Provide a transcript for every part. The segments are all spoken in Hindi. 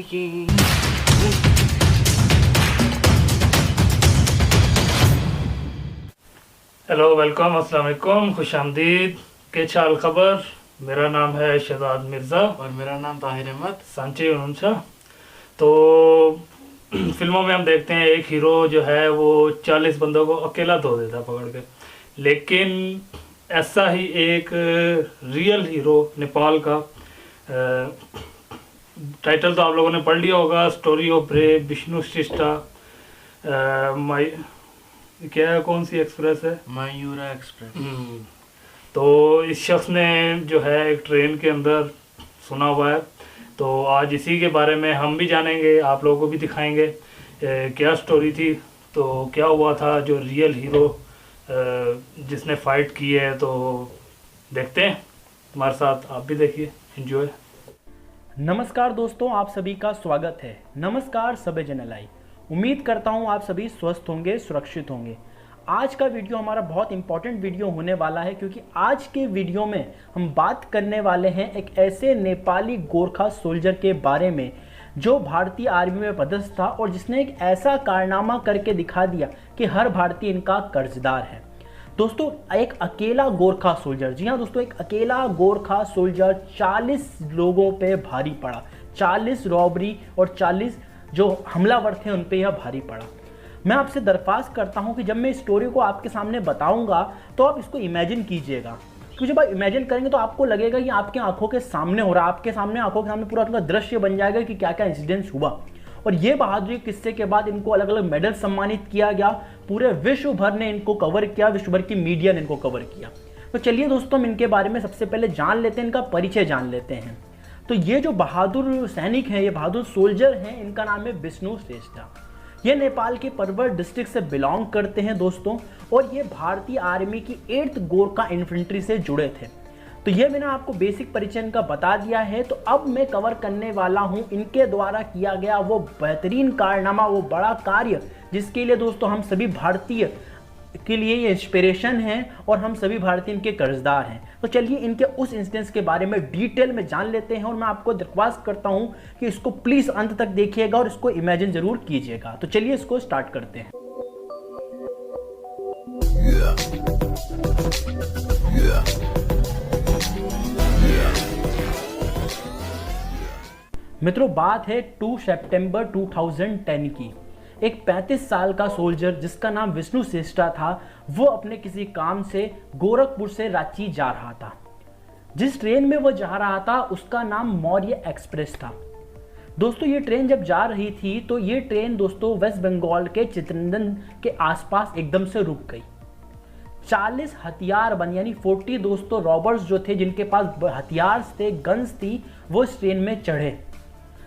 ये हेलो वेलकम अस्सलाम वालेकुम खुश आमदीद के चाल खबर। मेरा नाम है शहजाद मिर्ज़ा और मेरा नाम ताहिर अहमद। सांची उनसा। तो फिल्मों में हम देखते हैं एक हीरो जो है वो 40 बंदों को अकेला धो देता है पकड़ के, लेकिन ऐसा ही एक रियल हीरो नेपाल का टाइटल तो आप लोगों ने पढ़ लिया होगा, स्टोरी ऑफ ब्रेव विष्णु शिष्टा। माई क्या है, कौन सी एक्सप्रेस है, मयूरा एक्सप्रेस। तो इस शख्स ने जो है एक ट्रेन के अंदर सुना हुआ है, तो आज इसी के बारे में हम भी जानेंगे, आप लोगों को भी दिखाएंगे क्या स्टोरी थी, तो क्या हुआ था जो रियल हीरो जिसने फाइट की है। तो देखते हैं, हमारे साथ आप भी देखिए, एंजॉय। नमस्कार दोस्तों, आप सभी का स्वागत है। नमस्कार सबे जनलाई। उम्मीद करता हूँ आप सभी स्वस्थ होंगे, सुरक्षित होंगे। आज का वीडियो हमारा बहुत इंपॉर्टेंट वीडियो होने वाला है, क्योंकि आज के वीडियो में हम बात करने वाले हैं एक ऐसे नेपाली गोरखा सोल्जर के बारे में जो भारतीय आर्मी में पदस्थ था और जिसने एक ऐसा कारनामा करके दिखा दिया कि हर भारतीय इनका कर्जदार है। दोस्तों, एक अकेला गोरखा सोल्जर, जी हाँ दोस्तों, एक अकेला गोरखा सोल्जर 40 लोगों पे भारी पड़ा। 40 रॉबरी और 40 जो हमलावर थे उन पे यह भारी पड़ा। मैं आपसे दरख्वास्त करता हूं कि जब मैं इस स्टोरी को आपके सामने बताऊंगा तो आप इसको इमेजिन कीजिएगा, क्योंकि जब आप इमेजिन करेंगे तो आपको लगेगा कि आपके आंखों के सामने हो रहा है, आपके सामने आंखों के सामने पूरा उनका दृश्य बन जाएगा कि क्या क्या इंसिडेंट्स हुआ। और ये बहादुरी किस्से के बाद इनको अलग अलग मेडल सम्मानित किया गया, पूरे विश्व भर ने इनको कवर किया, विश्व भर की मीडिया ने इनको कवर किया। तो चलिए दोस्तों, हम इनके बारे में सबसे पहले जान लेते हैं, इनका परिचय जान लेते हैं। तो ये जो बहादुर सैनिक हैं, ये बहादुर सोल्जर हैं, इनका नाम है विष्णु श्रेष्ठा। ये नेपाल के परवर डिस्ट्रिक्ट से बिलोंग करते हैं दोस्तों, और ये भारतीय आर्मी की 8th गोरखा इन्फेंट्री से जुड़े थे। तो ये मैंने आपको बेसिक परिचय इनका बता दिया है। तो अब मैं कवर करने वाला हूं इनके द्वारा किया गया वो बेहतरीन कारनामा, वो बड़ा कार्य जिसके लिए दोस्तों हम सभी भारतीय के लिए ये इंस्पिरेशन है और हम सभी भारतीय इनके कर्जदार हैं। तो चलिए इनके उस इंसिडेंट्स के बारे में डिटेल में जान लेते हैं, और मैं आपको दरख्वास्त करता हूं कि इसको प्लीज अंत तक देखिएगा और इसको इमेजिन जरूर कीजिएगा। तो चलिए इसको स्टार्ट करते हैं। मित्रों, बात है 2 सितंबर 2010 की। एक 35 साल का सोल्जर जिसका नाम विष्णु श्रेष्ठा था, वो अपने किसी काम से गोरखपुर से रांची जा रहा था। जिस ट्रेन में वो जा रहा था उसका नाम मौर्य एक्सप्रेस था। दोस्तों, ये ट्रेन जब जा रही थी तो ये ट्रेन दोस्तों वेस्ट बंगाल के चितरंजन के आसपास एकदम से रुक गई। 40 हथियारबंद यानी 40 दोस्तों रॉबर्स जो थे, जिनके पास हथियार थे, गन्स थी, वो इस ट्रेन में चढ़े।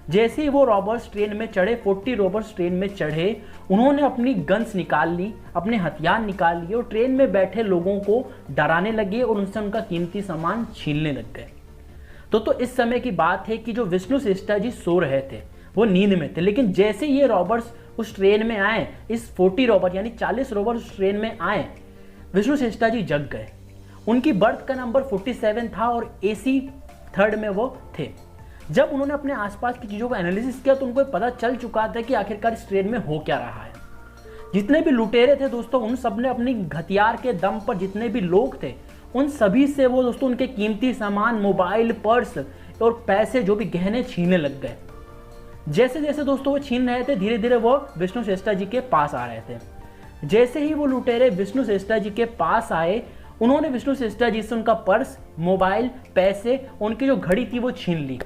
जैसे ही वो रॉबर्स ट्रेन में चढ़े, 40 रॉबर्स ट्रेन में चढ़े, उन्होंने अपनी गन्स निकाल ली, अपने हथियार निकाल लिए और ट्रेन में बैठे लोगों को डराने लगे और उनसे उनका कीमती सामान छीनने लग गए। तो इस समय की बात है कि जो विष्णु श्रेष्ठा जी सो रहे थे, वो नींद में थे, लेकिन जैसे ये रॉबर्स उस ट्रेन में आए, इस 40 रॉबर यानी 40 रॉबर्स ट्रेन में आए, विष्णु श्रेष्ठा जी जग गए। उनकी बर्थ का नंबर 47 था और AC 3rd में वो थे। जब उन्होंने अपने आसपास की चीज़ों को एनालिसिस किया तो उनको पता चल चुका था कि आखिरकार इस ट्रेन में हो क्या रहा है। जितने भी लुटेरे थे दोस्तों, उन सब ने अपनी हथियार के दम पर, जितने भी लोग थे, उन सभी से वो दोस्तों उनके कीमती सामान, मोबाइल, पर्स और पैसे, जो भी गहने, छीनने लग गए। जैसे जैसे दोस्तों वो छीन रहे थे, धीरे धीरे वो विष्णु श्रेष्ठा जी के पास आ रहे थे। जैसे ही वो लुटेरे विष्णु श्रेष्ठा जी के पास आए, उन्होंने विष्णु श्रेष्ठा जी से उनका पर्स, मोबाइल, पैसे, उनकी जो घड़ी थी वो छीन ली।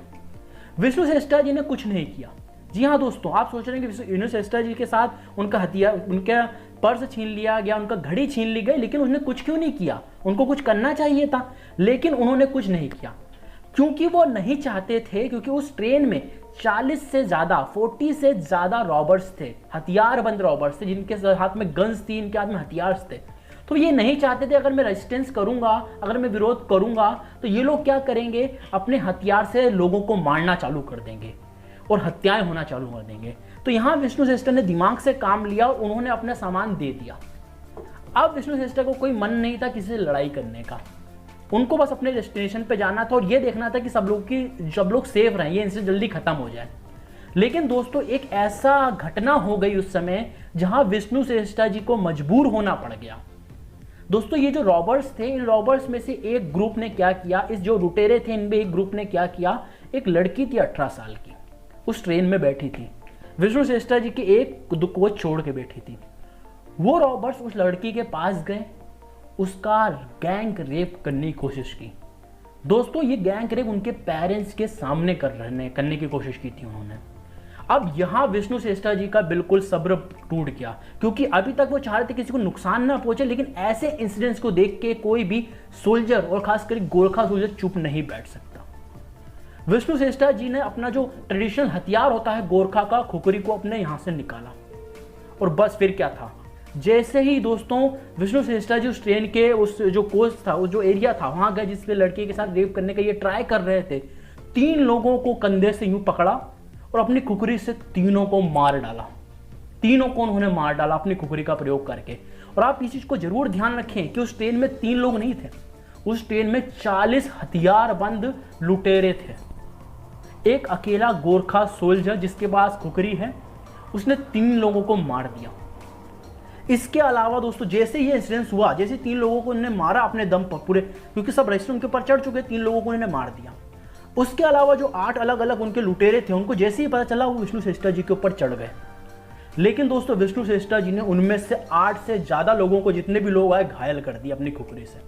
विष्णु श्रेष्ठा जी ने कुछ नहीं किया। जी हाँ दोस्तों, आप सोच रहे हैं कि विष्णु श्रेष्ठा जी के साथ उनका हथियार, उनका पर्स छीन लिया गया, उनका घड़ी छीन ली गई, लेकिन उसने कुछ क्यों नहीं किया? उनको कुछ करना चाहिए था, लेकिन उन्होंने कुछ नहीं किया, क्योंकि वो नहीं चाहते थे, क्योंकि उस ट्रेन में 40 से ज़्यादा, 40 से ज़्यादा रॉबर्स थे, हथियारबंद रॉबर्स थे, जिनके हाथ में गन्स थी, इनके हाथ में हथियार थे। तो ये नहीं चाहते थे अगर मैं रेजिस्टेंस करूंगा, अगर मैं विरोध करूंगा, तो ये लोग क्या करेंगे, अपने हथियार से लोगों को मारना चालू कर देंगे और हत्याएं होना चालू कर देंगे। तो यहाँ विष्णु श्रेष्ठा ने दिमाग से काम लिया और उन्होंने अपना सामान दे दिया। अब विष्णु श्रेष्ठा को कोई मन नहीं था किसी से लड़ाई करने का, उनको बस अपने डेस्टिनेशन पे जाना था और ये देखना था कि सब लोग सेफ रहें, ये इनसे जल्दी खत्म हो जाए। लेकिन दोस्तों एक ऐसा घटना हो गई उस समय जहां विष्णु श्रेष्ठा जी को मजबूर होना पड़ गया। दोस्तों ये जो रॉबर्स थे, इन रॉबर्स में से एक ग्रुप ने क्या किया, इस जो लुटेरे थे इनमें एक ग्रुप ने क्या किया, एक लड़की थी 18 साल की, उस ट्रेन में बैठी थी, विष्णु श्रेष्ठा जी की एक दो कोच छोड़ के बैठी थी। वो रॉबर्स उस लड़की के पास गए, उसका गैंग रेप करने की कोशिश की। दोस्तों ये गैंग रेप उनके पेरेंट्स के सामने करने की कोशिश की थी उन्होंने। अब यहां विष्णु श्रेष्ठा जी का बिल्कुल सब्र टूट गया, क्योंकि अभी तक वो चाह रहे थे किसी को नुकसान ना पहुंचे, लेकिन ऐसे इंसिडेंट्स को देख के कोई भी सोल्जर और खासकर गोरखा सोल्जर चुप नहीं बैठ सकता। विष्णु श्रेष्ठा जी ने अपना जो ट्रेडिशनल हथियार होता है गोरखा का, खुखरी को अपने यहां से निकाला, और बस फिर क्या था, जैसे ही दोस्तों विष्णु श्रेष्ठा जी उस ट्रेन के उस जो कोच था, उस जो एरिया था वहां गए जिसपे लड़के के साथ रेप करने का ये ट्राई कर रहे थे, 3 लोगों को कंधे से यूं पकड़ा और अपनी खुखरी से तीनों को मार डाला। तीनों को उन्होंने मार डाला अपनी खुखरी का प्रयोग करके। और आप इस चीज को जरूर ध्यान रखें कि उस ट्रेन में 3 लोग नहीं थे, उस ट्रेन में 40 हथियारबंद लुटेरे थे। एक अकेला गोरखा सोल्जर जिसके पास खुखरी है, उसने 3 लोगों को मार दिया। इसके अलावा दोस्तों जैसे ये इंसिडेंस हुआ, जैसे 3 लोगों को उन्होंने मारा अपने दम पर पूरे, क्योंकि सब रजिस्टर उनके ऊपर चढ़ चुके, 3 लोगों को उन्होंने मार दिया। उसके अलावा जो 8 अलग अलग उनके लुटेरे थे, उनको जैसे ही पता चला वो विष्णु श्रेष्ठा जी के ऊपर चढ़ गए। लेकिन दोस्तों विष्णु श्रेष्ठा जी ने उनमें से 8 से ज्यादा लोगों को, जितने भी लोग आए, घायल कर दिया अपनी खुखरी से।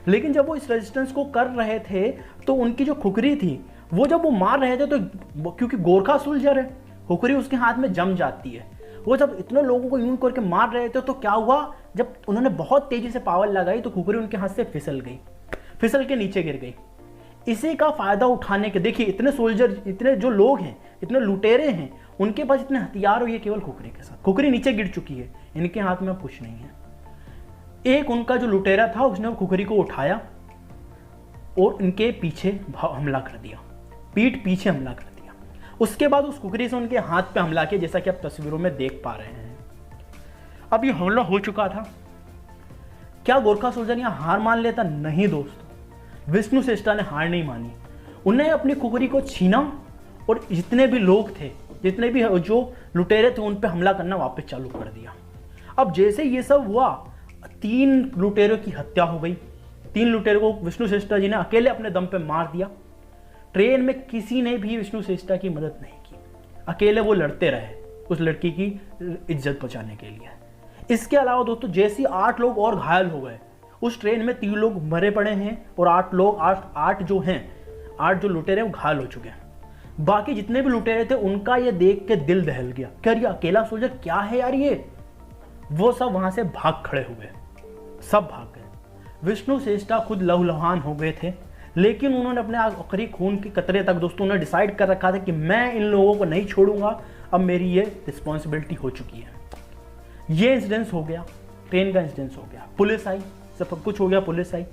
लेकिन जब वो इस रेजिस्टेंस को कर रहे थे तो उनकी जो खुखरी थी वो जब वो मार रहे थे, तो क्योंकि गोरखा सोल्जर है, खुखरी उसके हाथ में जम जाती है। वो जब इतने लोगों को यूं करके मार रहे थे तो क्या हुआ, जब उन्होंने बहुत तेजी से पावर लगाई तो खुखरी उनके हाथ से फिसल गई, फिसल के नीचे गिर गई। इसी का फायदा उठाने के, देखिए इतने सोल्जर, इतने जो लोग हैं, इतने लुटेरे हैं, उनके पास इतने हथियार हो, ये केवल खुखरी के साथ, खुखरी नीचे गिर चुकी है, इनके हाथ में कुछ नहीं है। एक उनका जो लुटेरा था उसने खुखरी को उठाया और इनके पीछे हमला कर दिया, पीठ पीछे हमला कर दिया। उसके बाद उस खुखरी से उनके हाथ पे हमला किया, जैसा कि आप तस्वीरों में देख पा रहे हैं। अब ये हमला हो चुका था। क्या गोरखा सोल्जर यहां हार मान लेता? नहीं दोस्तों, विष्णु श्रेष्ठा ने हार नहीं मानी। उन्हें अपनी खुखरी को छीना और जितने भी लोग थे, जितने भी जो लुटेरे थे, उन पे हमला करना वापस चालू कर दिया। अब जैसे ये सब हुआ, 3 लुटेरों की हत्या हो गई। 3 लुटेरों को विष्णु श्रेष्ठा जी ने अकेले अपने दम पे मार दिया। ट्रेन में किसी ने भी विष्णु श्रेष्ठा की मदद नहीं की, अकेले वो लड़ते रहे उस लड़की की इज्जत बचाने के लिए। इसके अलावा दोस्तों जैसे 8 लोग और घायल हो गए, उस ट्रेन में 3 लोग मरे पड़े हैं और 8 लोग 8 जो हैं, 8 जो लुटेरे वो घायल हो चुके हैं। बाकी जितने भी लुटेरे थे उनका ये देख के दिल दहल गया, क्या ये अकेला सोल्जर क्या है यार ये। वो सब वहां से भाग खड़े हुए, सब भाग गए। विष्णु श्रेष्ठा खुद लहूलुहान हो गए थे, लेकिन उन्होंने अपने आखिरी खून के कतरे तक दोस्तों ने डिसाइड कर रखा था कि मैं इन लोगों को नहीं छोड़ूंगा, अब मेरी ये रिस्पॉन्सिबिलिटी हो चुकी है। ये इंसिडेंस हो गया, ट्रेन का इंसिडेंस हो गया, पुलिस आई, सब कुछ हो गया, पुलिस आई।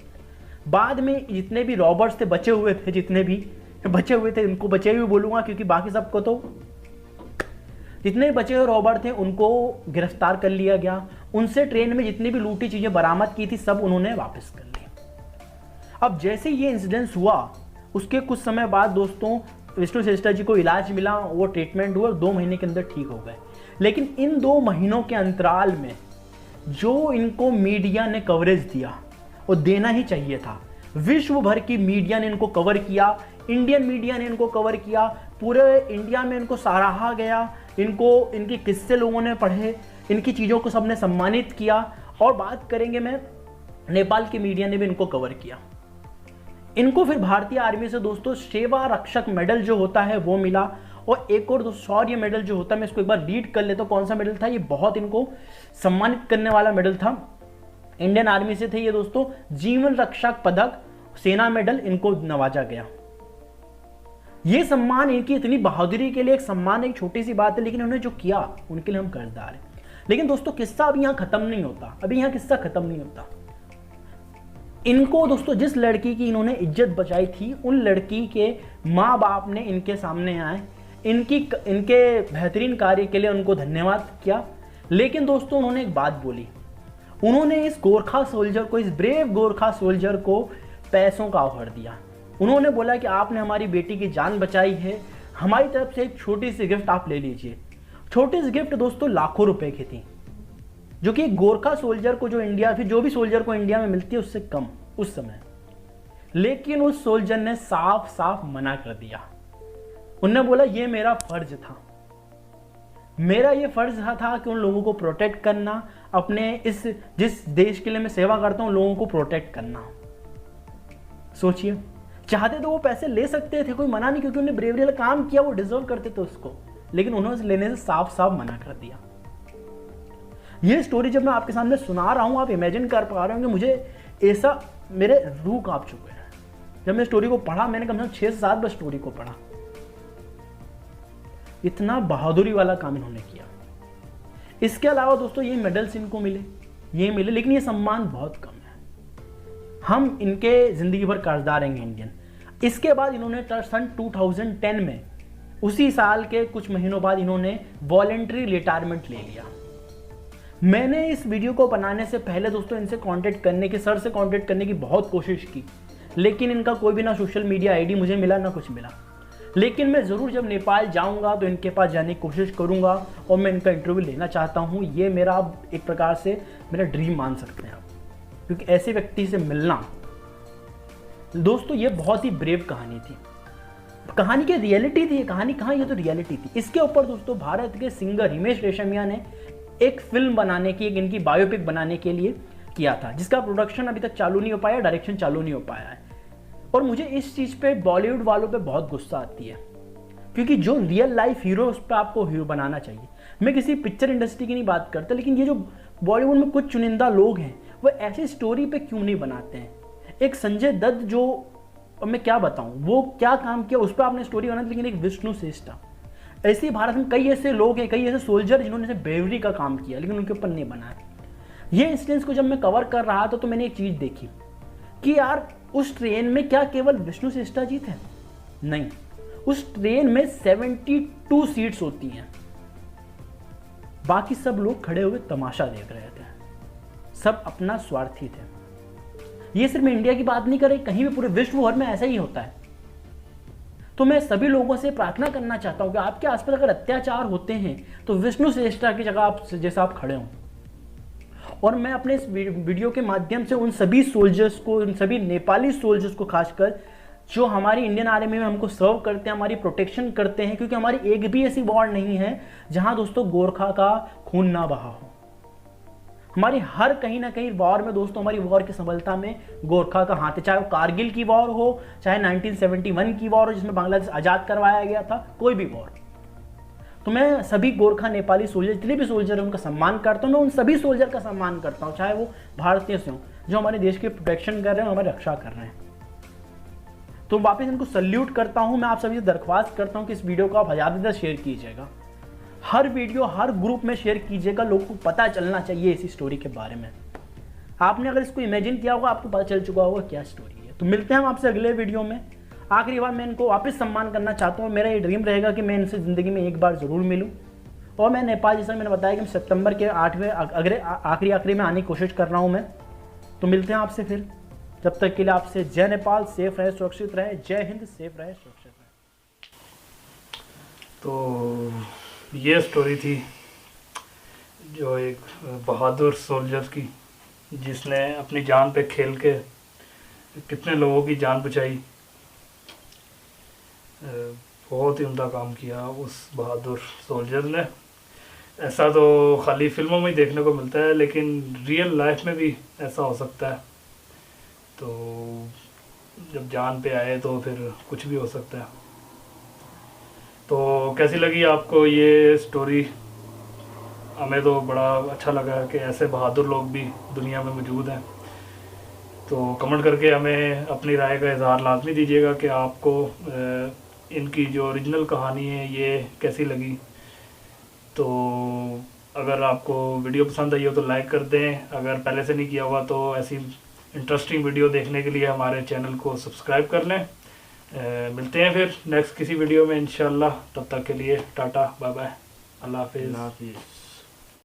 बाद में जितने भी रॉबर्स थे, बचे हुए थे, जितने भी बचे हुए थे, इनको बचे हुए बोलूंगा क्योंकि बाकी सबको तो, जितने बचे हुए रॉबर्ट थे उनको गिरफ्तार कर लिया गया। उनसे ट्रेन में जितनी भी लूटी चीजें बरामद की थी सब उन्होंने वापस कर ली। अब जैसे ये इंसिडेंस हुआ, उसके कुछ समय बाद दोस्तों विष्णु श्रेष्ठा जी को इलाज मिला, वो ट्रीटमेंट हुआ, 2 महीने के अंदर ठीक हो गए। लेकिन इन 2 महीनों के अंतराल में जो इनको मीडिया ने कवरेज दिया वो देना ही चाहिए था। विश्व भर की मीडिया ने इनको कवर किया, इंडियन मीडिया ने इनको कवर किया, पूरे इंडिया में इनको सराहा गया, इनको, इनके किस्से लोगों ने पढ़े, इनकी चीज़ों को सबने सम्मानित किया। और बात करेंगे मैं, नेपाल की मीडिया ने भी इनको कवर किया। इनको फिर भारतीय आर्मी से दोस्तों सेवा रक्षक मेडल जो होता है वो मिला, और एक और शौर्य मेडल जो होता है, मैं इसको एक बार रीड कर लेता हूँ कौन सा मेडल था। ये बहुत इनको सम्मानित करने वाला मेडल था, इंडियन आर्मी से थे ये दोस्तों। जीवन रक्षक पदक, सेना मेडल इनको नवाजा गया। ये सम्मान इनकी इतनी बहादुरी के लिए एक सम्मान, एक छोटी सी बात है, लेकिन उन्होंने जो किया उनके लिए हम कर्जदार हैं। लेकिन दोस्तों किस्सा अभी यहाँ खत्म नहीं होता, अभी यहाँ किस्सा खत्म नहीं होता। इनको दोस्तों जिस लड़की की इन्होंने इज्जत बचाई थी, उन लड़की के माँ बाप ने इनके सामने आए, इनके बेहतरीन कार्य के लिए उनको धन्यवाद किया। लेकिन दोस्तों उन्होंने एक बात बोली, उन्होंने इस गोरखा सोल्जर को, इस ब्रेव गोरखा सोल्जर को पैसों का ऑफर दिया। उन्होंने बोला कि आपने हमारी बेटी की जान बचाई है, हमारी तरफ से एक छोटी सी गिफ्ट आप ले लीजिए। छोटी सी गिफ्ट दोस्तों लाखों रुपए की थी, जो कि गोरखा सोल्जर को, जो इंडिया, फिर जो भी सोल्जर को इंडिया में मिलती है उससे कम उस समय। लेकिन उस सोल्जर ने साफ साफ मना कर दिया। उन्होंने बोला ये मेरा फर्ज था, मेरा ये फर्ज था कि उन लोगों को प्रोटेक्ट करना, अपने इस जिस देश के लिए मैं सेवा करता हूं लोगों को प्रोटेक्ट करना। सोचिए, चाहते तो वो पैसे ले सकते थे, कोई मना नहीं, क्योंकि उन्होंने ब्रेवरी वाला काम किया, वो डिजर्व करते थे उसको, लेकिन उन्होंने लेने से साफ साफ मना कर दिया। ये स्टोरी जब मैं आपके सामने सुना रहा हूं, आप इमेजिन कर पा रहे होंगे, मुझे ऐसा मेरे रूह कांप चुके हैं। जब मैं स्टोरी को पढ़ा, मैंने कम से कम 6 से 7 बार स्टोरी को पढ़ा। इतना बहादुरी वाला काम इन्होंने किया। इसके अलावा दोस्तों ये मेडल्स इनको मिले, लेकिन ये सम्मान बहुत कम है। हम इनके जिंदगी भर कर्जदार रहेंगे इंडियन। इसके बाद इन्होंने सन 2010 में, उसी साल के कुछ महीनों बाद, इन्होंने वॉलेंट्री रिटायरमेंट ले लिया। मैंने इस वीडियो को बनाने से पहले दोस्तों इनसे कांटेक्ट करने की, सर से कांटेक्ट करने की बहुत कोशिश की, लेकिन इनका कोई भी ना सोशल मीडिया आईडी मुझे मिला, ना कुछ मिला। लेकिन मैं ज़रूर जब नेपाल जाऊंगा तो इनके पास जाने की कोशिश करूंगा और मैं इनका इंटरव्यू लेना चाहता हूं। ये मेरा एक प्रकार से मेरा ड्रीम मान सकते हैं आप, क्योंकि ऐसे व्यक्ति से मिलना दोस्तों ये बहुत ही ब्रेव कहानी थी। कहानी की रियलिटी थी, कहानी कहाँ, ये तो रियलिटी थी। इसके ऊपर दोस्तों भारत के सिंगर हिमेश रेशमिया ने एक फिल्म बनाने की, एक इनकी बायोपिक बनाने के लिए किया था, जिसका प्रोडक्शन अभी तक चालू नहीं हो पाया, डायरेक्शन चालू नहीं हो पाया है। और मुझे इस चीज़ पे बॉलीवुड वालों पे बहुत गुस्सा आती है, क्योंकि जो रियल लाइफ हीरो उस पर आपको हीरो बनाना चाहिए। मैं किसी पिक्चर इंडस्ट्री की नहीं बात करता, लेकिन ये जो बॉलीवुड में कुछ चुनिंदा लोग हैं वो ऐसी स्टोरी पे क्यों नहीं बनाते हैं। एक संजय दत्त, जो मैं क्या बताऊं वो क्या काम किया, उस पर आपने स्टोरी बनाई, लेकिन एक विष्णु श्रेष्ठा, ऐसे ही भारत में कई ऐसे लोग हैं, कई ऐसे सोल्जर जिन्होंने ब्रेवरी का काम किया, लेकिन उनके ऊपर नहीं बनाया। ये इंसिडेंट्स को जब मैं कवर कर रहा था तो मैंने एक चीज़ देखी कि यार उस ट्रेन में क्या केवल विष्णु श्रेष्ठा जी थे? नहीं, उस ट्रेन में 72 सीट्स होती हैं। बाकी सब लोग खड़े हुए तमाशा देख रहे थे, सब अपना स्वार्थी थे। ये सिर्फ मैं इंडिया की बात नहीं कर रही, कहीं भी पूरे विश्व भर में ऐसा ही होता है। तो मैं सभी लोगों से प्रार्थना करना चाहता हूं कि आपके आसपास अगर अत्याचार होते हैं तो विष्णु श्रेष्ठा की जगह आप जैसा आप खड़े हों। और मैं अपने इस वीडियो के माध्यम से उन सभी सोल्जर्स को, उन सभी नेपाली सोल्जर्स को खासकर, जो हमारी इंडियन आर्मी में हमको सर्व करते हैं, हमारी प्रोटेक्शन करते हैं, क्योंकि हमारी एक भी ऐसी वॉर नहीं है जहां दोस्तों गोरखा का खून ना बहा हो। हमारी हर कहीं ना कहीं वॉर में दोस्तों, हमारी वॉर की सफलता में गोरखा का हाथ है। चाहे वो कारगिल की वॉर हो, चाहे 1971 की वॉर हो जिसमें बांग्लादेश आज़ाद करवाया गया था, कोई भी वॉर। तो मैं सभी गोरखा नेपाली सोल्जर, जितने भी सोल्जर हैं उनका सम्मान करता हूँ। मैं उन सभी सोल्जर का सम्मान करता हूँ, चाहे वो भारतीय से हों, जो हमारे देश की प्रोटेक्शन कर रहे हैं, हमारी रक्षा कर रहे हैं। तो वापस इनको सल्यूट करता हूँ। मैं आप सभी से दरख्वास्त करता हूँ कि इस वीडियो को आप ज़्यादा से ज़्यादा शेयर कीजिएगा। हर वीडियो हर ग्रुप में शेयर कीजिएगा, लोगों को पता चलना चाहिए इसी स्टोरी के बारे में। आपने अगर इसको इमेजिन किया होगा, आपको पता चल चुका होगा क्या स्टोरी है। तो मिलते हैं हम आपसे अगले वीडियो में। आखिरी बार मैं इनको वापस सम्मान करना चाहता हूँ। मेरा ये ड्रीम रहेगा कि मैं इनसे ज़िंदगी में एक बार ज़रूर मिलूँ। और मैं नेपाल, जैसा मैंने बताया कि मैं सितंबर के 8वें आखिरी में आने की कोशिश कर रहा हूँ मैं। तो मिलते हैं आपसे फिर। जब तक के लिए आपसे जय नेपाल, सेफ रहे, सुरक्षित रहे। जय हिंद, सेफ रहे, सुरक्षित रहे। तो ये स्टोरी थी जो एक बहादुर सोल्जर की, जिसने अपनी जान पे खेल के कितने लोगों की जान बचाई। बहुत ही उम्दा काम किया उस बहादुर सोल्जर ने। ऐसा तो खाली फिल्मों में ही देखने को मिलता है, लेकिन रियल लाइफ में भी ऐसा हो सकता है। तो जब जान पे आए तो फिर कुछ भी हो सकता है। तो कैसी लगी आपको ये स्टोरी? हमें तो बड़ा अच्छा लगा कि ऐसे बहादुर लोग भी दुनिया में मौजूद हैं। तो कमेंट करके हमें अपनी राय का इज़हार लाजमी दीजिएगा कि आपको इनकी जो ओरिजिनल कहानी है ये कैसी लगी। तो अगर आपको वीडियो पसंद आई हो तो लाइक कर दें। अगर पहले से नहीं किया हुआ तो ऐसी इंटरेस्टिंग वीडियो देखने के लिए हमारे चैनल को सब्सक्राइब कर लें। मिलते हैं फिर नेक्स्ट किसी वीडियो में इंशाल्लाह। तब तक के लिए टाटा, बाय बाय, अल्लाह हाफिज़।